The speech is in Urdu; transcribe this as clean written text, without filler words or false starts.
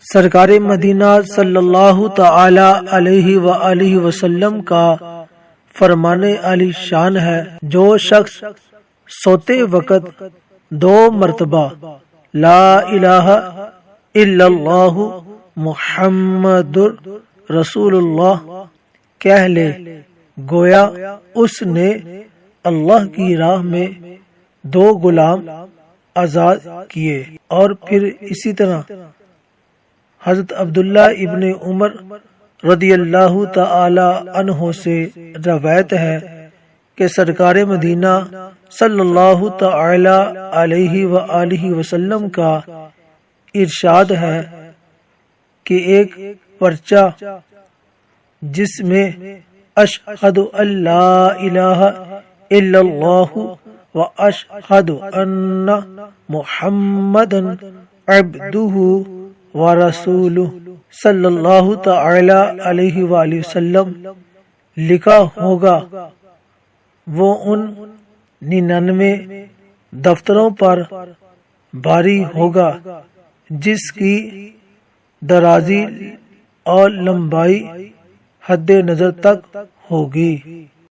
سرکار مدینہ صلی اللہ تعالی علیہ وآلہ وسلم کا فرمان علی شان ہے، جو شخص سوتے وقت 2 مرتبہ لا الہ الا اللہ محمد رسول اللہ کہہ لے، گویا اس نے اللہ کی راہ میں 2 غلام آزاد کیے۔ اور پھر اسی طرح حضرت عبداللہ ابن عمر رضی اللہ تعالی عنہ سے روایت ہے کہ سرکار مدینہ صلی اللہ تعالی علیہ وآلہ وسلم کا ارشاد ہے کہ ایک پرچہ جس میں اشہد ان لا الہ الا اللہ و اشہد ان محمد عبدہ ورسولہ صلی اللہ تعالی علیہ وآلہ وسلم لکھا ہوگا، وہ ان 99 دفتروں پر بھاری ہوگا جس کی درازی اور لمبائی حد نظر تک ہوگی۔